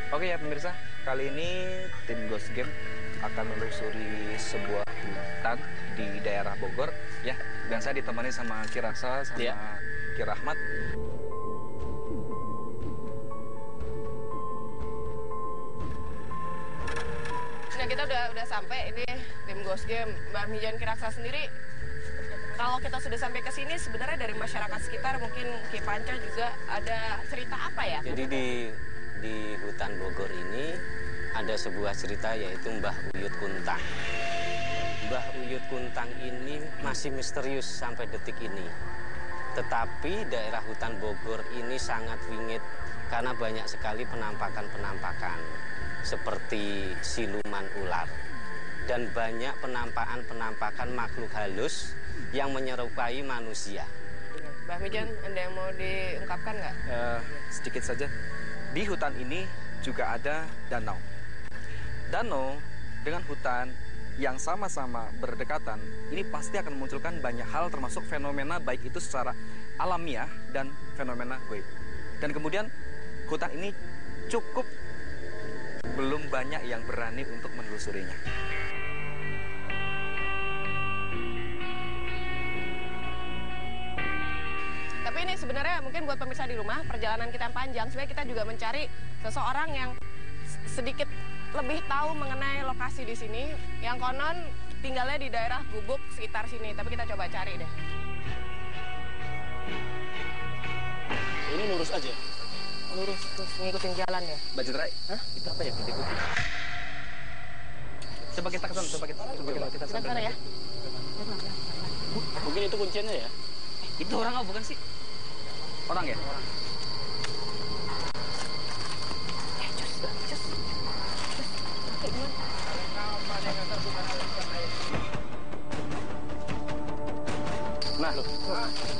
Oke ya pemirsa, kali ini tim Ghost Game akan menelusuri sebuah hutan di daerah Bogor ya. Dan saya ditemani sama Ki Raksa sama Ki Rahmat. Nah kita udah sampai, ini tim Ghost Game. Mbak Mijan, Ki Raksa sendiri, kalau kita sudah sampai ke sini sebenarnya dari masyarakat sekitar, mungkin Ki Panca juga ada cerita apa ya? Jadi di hutan Bogor ini ada sebuah cerita yaitu Mbah Uyut Kuntang. Mbah Uyut Kuntang ini masih misterius sampai detik ini. Tetapi daerah hutan Bogor ini sangat wingit karena banyak sekali penampakan-penampakan seperti siluman ular. Dan banyak penampakan makhluk halus yang menyerupai manusia. Mbah Mijan, ada yang mau diungkapkan nggak? Sedikit saja. Di hutan ini juga ada danau. Danau dengan hutan yang sama-sama berdekatan, ini pasti akan memunculkan banyak hal termasuk fenomena baik itu secara alamiah dan fenomena gaib. Dan kemudian hutan ini cukup belum banyak yang berani untuk menelusurinya. Tapi ini sebenarnya mungkin buat pemirsa di rumah, perjalanan kita yang panjang, sebenarnya kita juga mencari seseorang yang sedikit lebih tahu mengenai lokasi di sini, yang konon tinggalnya di daerah Gubuk sekitar sini. Tapi kita coba cari deh. Ini lurus aja? Lurus, terus ngikutin jalan ya? Mbak Citra, itu apa ya kita ikuti? Coba kita kesana, coba kita Sana ya? Mungkin itu kuncinya ya? Itu orang bukan sih? Orang ya? Orang. Nah, loh,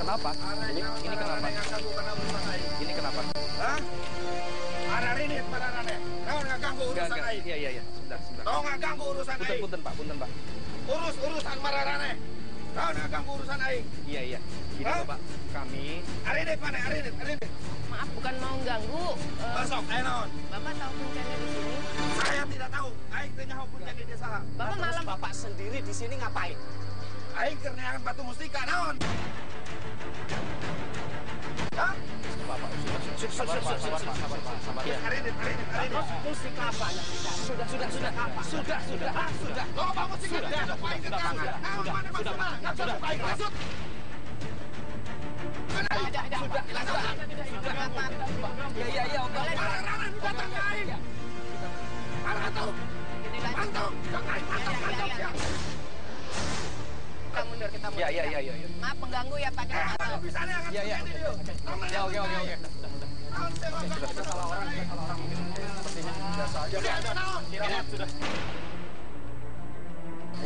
kenapa? Ini kenapa? Ini kenapa? Hah? Ada rinit pada rane. Kau nggak ganggu urusan lain. Iya. Sebentar. Kau nggak ganggu urusan lain. Punten Pak. Urusan para rane. Kau nggak ganggu urusan lain. Iya. Ini Bapak, kami. Arinit mana? Arinit. Maaf, bukan mau ganggu. Masuk, non. Bapak tahu kuncinya di sini? Saya tidak tahu. Aing tanya hukumnya di desa. Bapak malam. Bapak sendiri di sini ngapain? Aing kerneangan batu mustika, non. Hah? Bapak, sabar. Arinit. Mustika apa yang tidak? Sudah. Kau bawa mustika. Sudah. Iya, Om. Para-para datang ke Aing. Pantau. Kita mundur. Iya. Maaf mengganggu ya Pak. Kita nggak tahu. Iya. Ya, oke.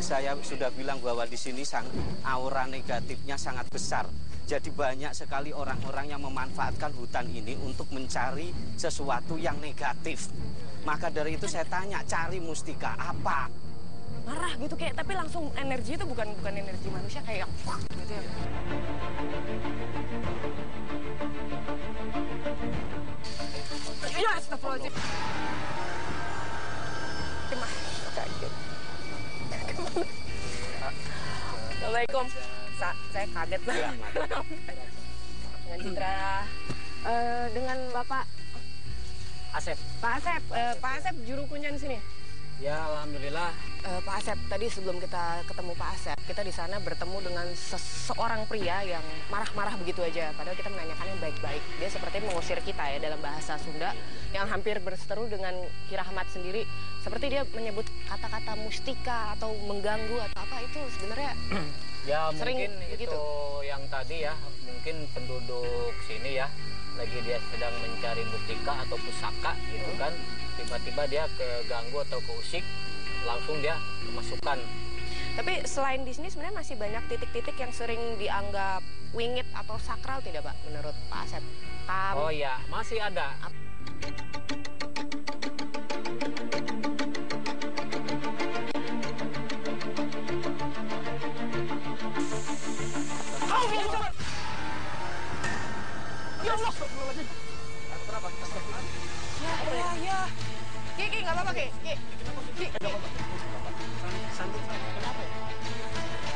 Saya sudah bilang bahwa di sini aura negatifnya sangat besar. Jadi banyak sekali orang-orang yang memanfaatkan hutan ini untuk mencari sesuatu yang negatif. Maka dari itu saya tanya, cari mustika apa? Marah gitu kayak, tapi langsung energi itu bukan energi manusia kayak yang gitu ya. Ya, astagfirullahaladzim. Kaget. Assalamualaikum. Saya kaget lah. Dengan Citra, dengan Bapak Asep. Pak Asep juru kunci di sini. Ya, alhamdulillah. Pak Asep, tadi sebelum kita ketemu Pak Asep, kita di sana bertemu dengan seorang pria yang marah-marah begitu aja. Padahal kita menanyakannya baik-baik. Dia seperti mengusir kita ya dalam bahasa Sunda yang hampir berseteru dengan Ki Rahmat sendiri. Seperti dia menyebut kata-kata mustika atau mengganggu atau apa, itu sebenarnya Ya sering mungkin begitu. itu yang tadi ya, mungkin penduduk sini ya, lagi dia sedang mencari mustika atau pusaka gitu kan. Tiba-tiba dia keganggu atau keusik, langsung dia kemasukan. Tapi selain di sini sebenarnya masih banyak titik-titik yang sering dianggap wingit atau sakral tidak Pak, menurut Pak Asep? Oh ya, masih ada. Kenapa? Ya. Ki, nggak apa-apa, Ki. Kenapa?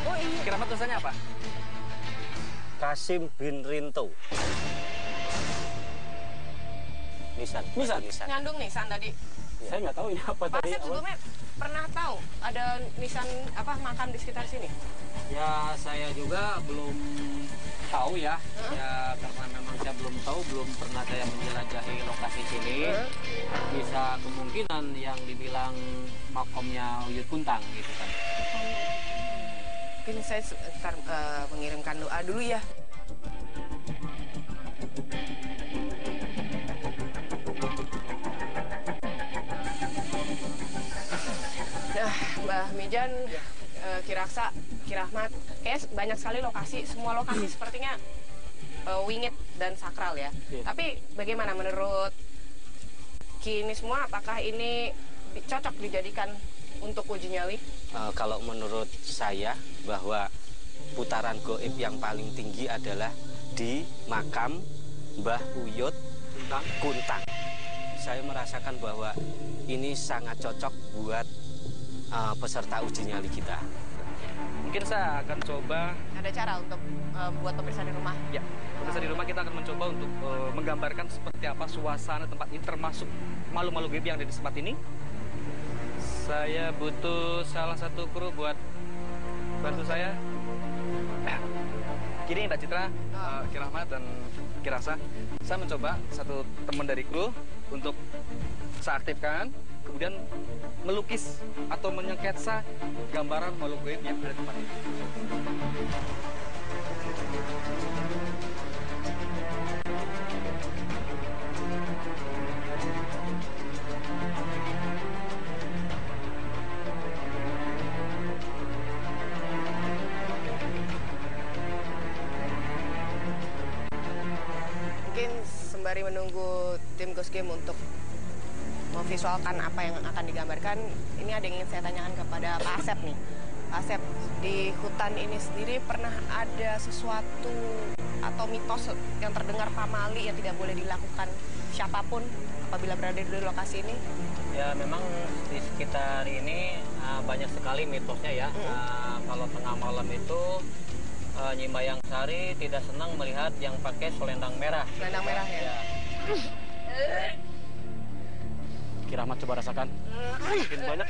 Oh iya. Kiramat tulisannya apa? Kasim bin Rinto. Nisan. Nyandung nisan tadi. Saya nggak tahu ini apa Pak tadi. Asep sebelumnya pernah tahu ada nisan apa makam di sekitar sini? Ya saya juga belum tahu ya. Ya karena memang saya belum tahu, belum pernah saya menjelajahi lokasi sini. Bisa kemungkinan yang dibilang makomnya Uyut Kuntang gitu kan. Mungkin saya sebentar mengirimkan doa dulu ya. Nah, Mbah Mijan, Kiraksa, Kirahmat, kayaknya banyak sekali lokasi, semua lokasi sepertinya wingit dan sakral ya. Tapi bagaimana menurut Ki ini semua, apakah ini cocok dijadikan untuk uji nyali? Kalau menurut saya bahwa putaran goib yang paling tinggi adalah di makam Mbah Uyut Kuntang. Saya merasakan bahwa ini sangat cocok buat peserta uji nyali kita. Mungkin saya akan coba. Ada cara untuk buat pemirsa di rumah? Ya, pemirsa di rumah kita akan mencoba untuk menggambarkan seperti apa suasana tempat ini, termasuk makhluk-makhluk gaib yang ada di tempat ini. Saya butuh salah satu kru buat bantu saya. Kini Mbak Citra, Kirahmat dan Kirasa, saya mencoba satu teman dari kru untuk saya aktifkan, kemudian melukis atau menyengketsa gambaran makhluk gaib yang ada di tempat ini. Mungkin sembari menunggu tim Ghost Game untuk memvisualkan apa yang akan digambarkan, ini ada yang ingin saya tanyakan kepada Pak Asep nih. Pak Asep, di hutan ini sendiri pernah ada sesuatu atau mitos yang terdengar pamali yang tidak boleh dilakukan siapapun apabila berada di lokasi ini? Ya memang di sekitar ini banyak sekali mitosnya ya. Kalau tengah malam itu Nyi Mayang Sari tidak senang melihat yang pakai selendang merah. Selendang merah ya? Kirahmat coba rasakan. Makin banyak.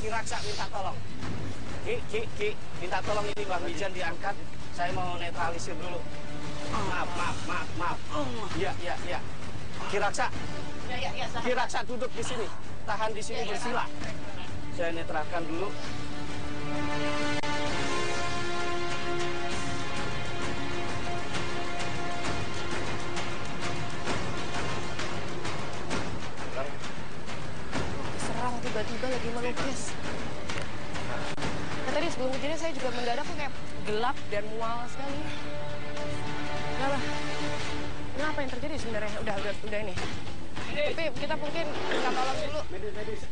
Kiraksa minta tolong. Ki, minta tolong ini Bang Mijan diangkat. Saya mau netralisir dulu. Maaf. Iya. Kiraksa. Kiraksa duduk di sini. Tahan di sini bersila. Saya netralkan dulu. Serang tiba-tiba lagi melukis. Nah, tadi sebelum kejadian saya juga mendadak kok kayak gelap dan mual sekali. Kenapa? Ini apa yang terjadi sebenarnya? Udah ini. Tapi kita mungkin minta tolong dulu. Medis.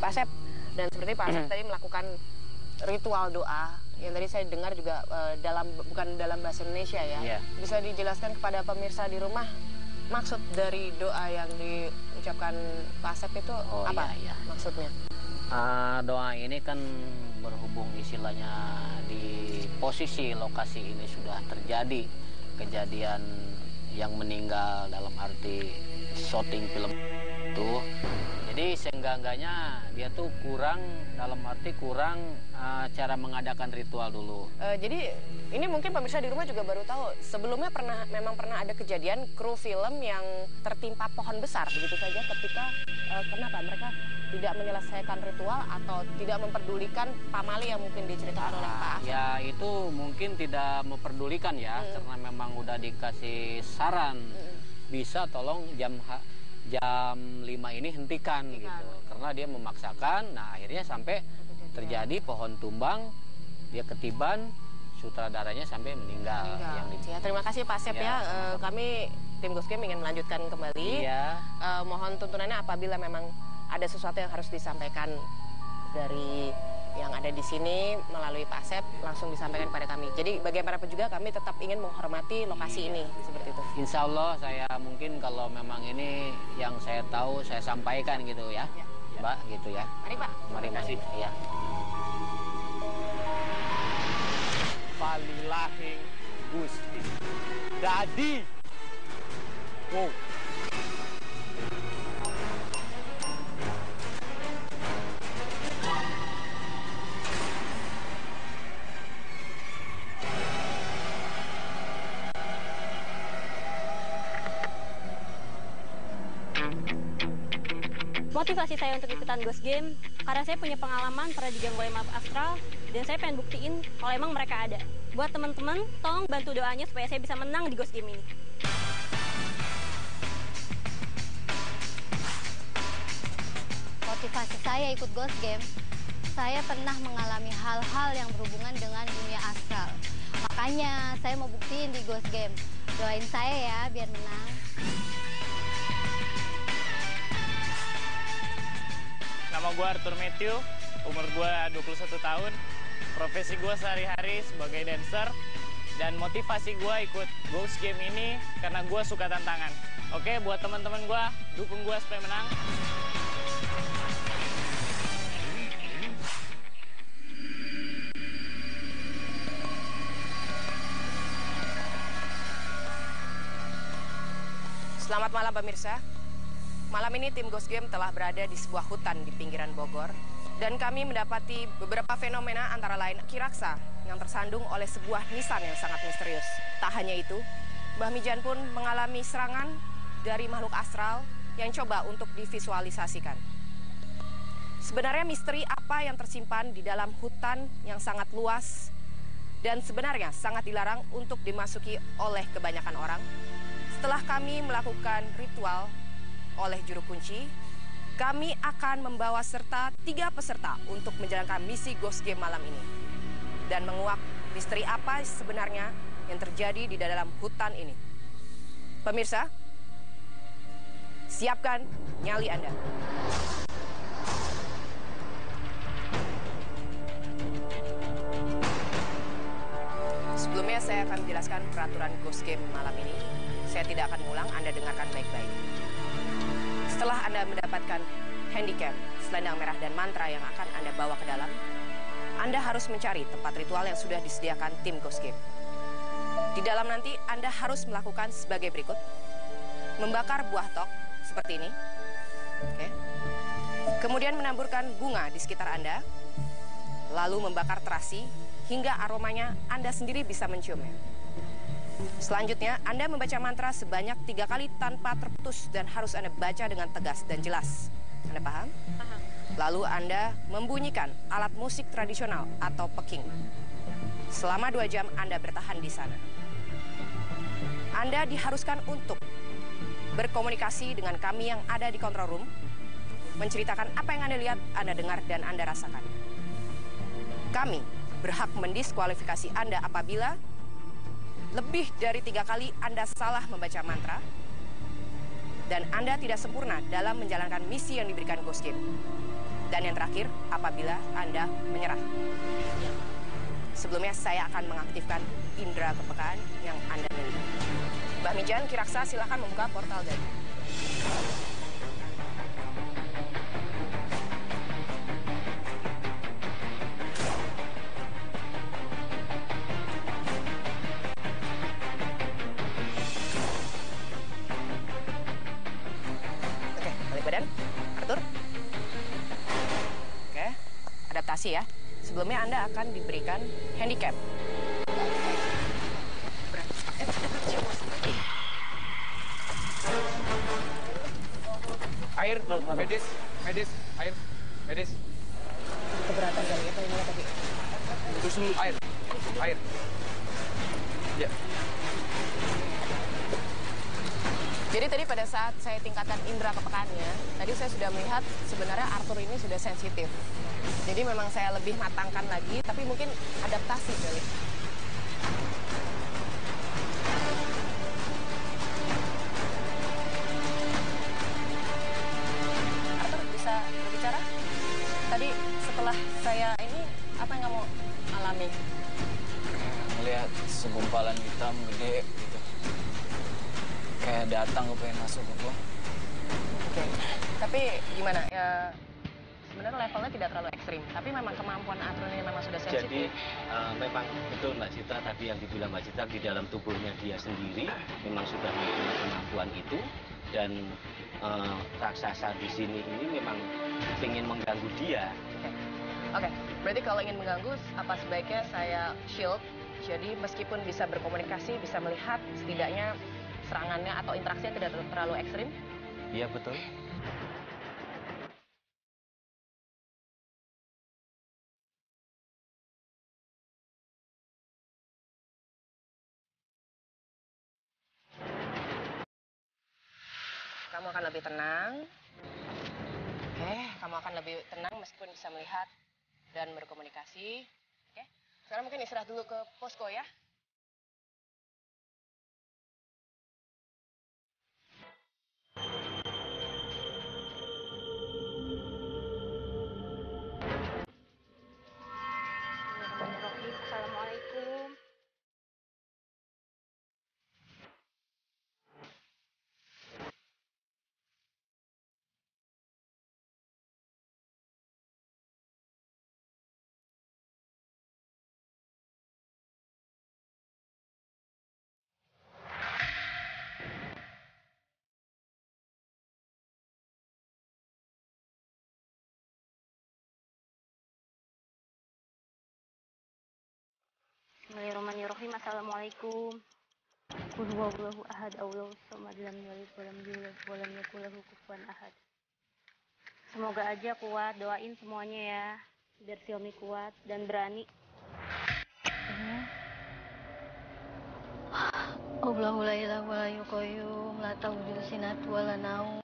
Pak Asep, dan seperti Pak Asep tadi melakukan ritual doa yang tadi saya dengar juga bukan dalam bahasa Indonesia ya. Iya. Bisa dijelaskan kepada pemirsa di rumah maksud dari doa yang diucapkan Pak Asep itu apa? Iya. Maksudnya? Doa ini kan berhubung istilahnya di posisi lokasi ini sudah terjadi kejadian yang meninggal dalam arti syuting film itu. Jadi seenggak-enggaknya dia tuh kurang, dalam arti kurang cara mengadakan ritual dulu. Jadi ini mungkin pemirsa di rumah juga baru tahu, sebelumnya memang pernah ada kejadian kru film yang tertimpa pohon besar begitu saja ketika kenapa mereka tidak menyelesaikan ritual atau tidak memperdulikan pamali yang mungkin diceritakan oleh Pak Asep. Ya itu mungkin tidak memperdulikan ya, karena memang udah dikasih saran, bisa tolong jam 5 ini hentikan gitu, karena dia memaksakan. Nah akhirnya sampai terjadi pohon tumbang, dia ketiban, sutradaranya sampai meninggal. Ya, terima kasih Pak Asep ya. Kami tim Ghost Game ingin melanjutkan kembali. Mohon tuntunannya apabila memang ada sesuatu yang harus disampaikan dari yang ada di sini melalui Pak Asep, langsung disampaikan kepada kami. Jadi bagaimanapun juga kami tetap ingin menghormati lokasi ini seperti itu. Insya Allah saya mungkin kalau memang ini yang saya tahu saya sampaikan gitu ya, Mbak gitu ya. Mari Pak. Mari kasih. Ya. Palilahing Gusti Dadi. Wow. Motivasi saya untuk ikutan Ghost Game karena saya punya pengalaman pernah diganggu oleh makhluk astral dan saya pengen buktiin kalau emang mereka ada. Buat teman-teman, tolong bantu doanya supaya saya bisa menang di Ghost Game ini. Motivasi saya ikut Ghost Game, saya pernah mengalami hal-hal yang berhubungan dengan dunia astral. Makanya saya mau buktiin di Ghost Game. Doain saya ya biar menang. Nama gue Arthur Matthew, umur gue 21 tahun, profesi gue sehari-hari sebagai dancer, dan motivasi gue ikut Ghost Game ini karena gue suka tantangan. Oke, buat teman-teman gue, dukung gue supaya menang. Selamat malam pemirsa. Malam ini tim Ghost Game telah berada di sebuah hutan di pinggiran Bogor. Dan kami mendapati beberapa fenomena antara lain kiraksa yang tersandung oleh sebuah nisan yang sangat misterius. Tak hanya itu, Mbah Mijan pun mengalami serangan dari makhluk astral yang coba untuk divisualisasikan. Sebenarnya misteri apa yang tersimpan di dalam hutan yang sangat luas dan sebenarnya sangat dilarang untuk dimasuki oleh kebanyakan orang. Setelah kami melakukan ritual oleh juru kunci, kami akan membawa serta 3 peserta untuk menjalankan misi Ghost Game malam ini dan menguak misteri apa sebenarnya yang terjadi di dalam hutan ini. Pemirsa, siapkan nyali Anda. Sebelumnya saya akan menjelaskan peraturan Ghost Game malam ini. Saya tidak akan mengulang, Anda dengarkan baik-baik. Setelah Anda mendapatkan handicap, selendang merah dan mantra yang akan Anda bawa ke dalam, Anda harus mencari tempat ritual yang sudah disediakan tim Ghost Game. Di dalam nanti Anda harus melakukan sebagai berikut. Membakar buah tok seperti ini. Oke. Kemudian menaburkan bunga di sekitar Anda. Lalu membakar terasi hingga aromanya Anda sendiri bisa menciumnya. Selanjutnya, Anda membaca mantra sebanyak 3 kali tanpa terputus dan harus Anda baca dengan tegas dan jelas. Anda paham? Paham. Lalu Anda membunyikan alat musik tradisional atau peking. Selama 2 jam Anda bertahan di sana. Anda diharuskan untuk berkomunikasi dengan kami yang ada di control room, menceritakan apa yang Anda lihat, Anda dengar, dan Anda rasakan. Kami berhak mendiskualifikasi Anda apabila lebih dari 3 kali Anda salah membaca mantra dan Anda tidak sempurna dalam menjalankan misi yang diberikan Ghost Game. Dan yang terakhir, apabila Anda menyerah. Sebelumnya saya akan mengaktifkan indera kepekaan yang Anda miliki. Mbak Mijan, Kiraksa, silakan membuka portal dari. Ren, Arthur. Oke, adaptasi ya. Sebelumnya Anda akan diberikan handicap. Air, medis, air, medis. Keberatan kali ya ini tadi. Terus dulu air. Ya. Jadi tadi pada saat saya tingkatkan indera kepekaannya, tadi saya sudah melihat sebenarnya Arthur ini sudah sensitif. Jadi memang saya lebih matangkan lagi, tapi mungkin adaptasi kali. Arthur bisa berbicara? Tadi setelah saya ini, apa yang kamu alami? Melihat segumpalan hitam gede gitu. Kayak datang gue pengen masuk ke gua. Oke. Tapi gimana ya? Sebenarnya levelnya tidak terlalu ekstrim, tapi memang kemampuan Arthur ini memang sudah sensitif. Jadi memang betul Mbak Citra tadi yang dibilang Mbak Citra, di dalam tubuhnya dia sendiri memang sudah mempunyai kemampuan itu, dan raksasa di sini ini memang ingin mengganggu dia. Oke. Berarti kalau ingin mengganggu, apa sebaiknya saya shield? Jadi meskipun bisa berkomunikasi, bisa melihat setidaknya serangannya atau interaksinya tidak terlalu ekstrim? Iya betul. Kamu akan lebih tenang. Oke, kamu akan lebih tenang meskipun bisa melihat dan berkomunikasi. Oke, sekarang mungkin istirahat dulu ke posko ya. Assalamualaikum. Bismillahirrahmanirrahim. Assalamualaikum. Qul huwallahu ahad, Allahu samad, lam yalid walam yulad walam yakul lahu kufuwan ahad. Semoga aja kuat, doain semuanya ya, biar Xiaomi kuat dan berani. Allahu la ilaha wa la yuqayyum, la ta'khudhuhu sinatun wa la nawm.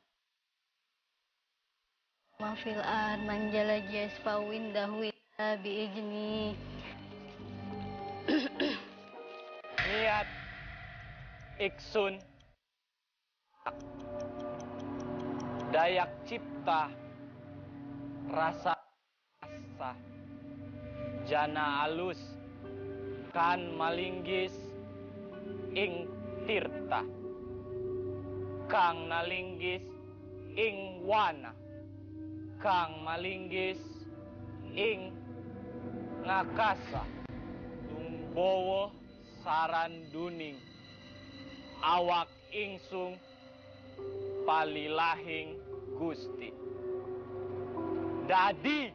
Ma fil ard man jala jasfawin dahwi bi ijni. Niat Iksun Dayak cipta rasa asa jana alus kan malinggis ing tirta kang nalinggis ing wana kang malinggis ing ngakasa Bowo saran duning awak ingsung palilahing Gusti dadi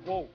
wow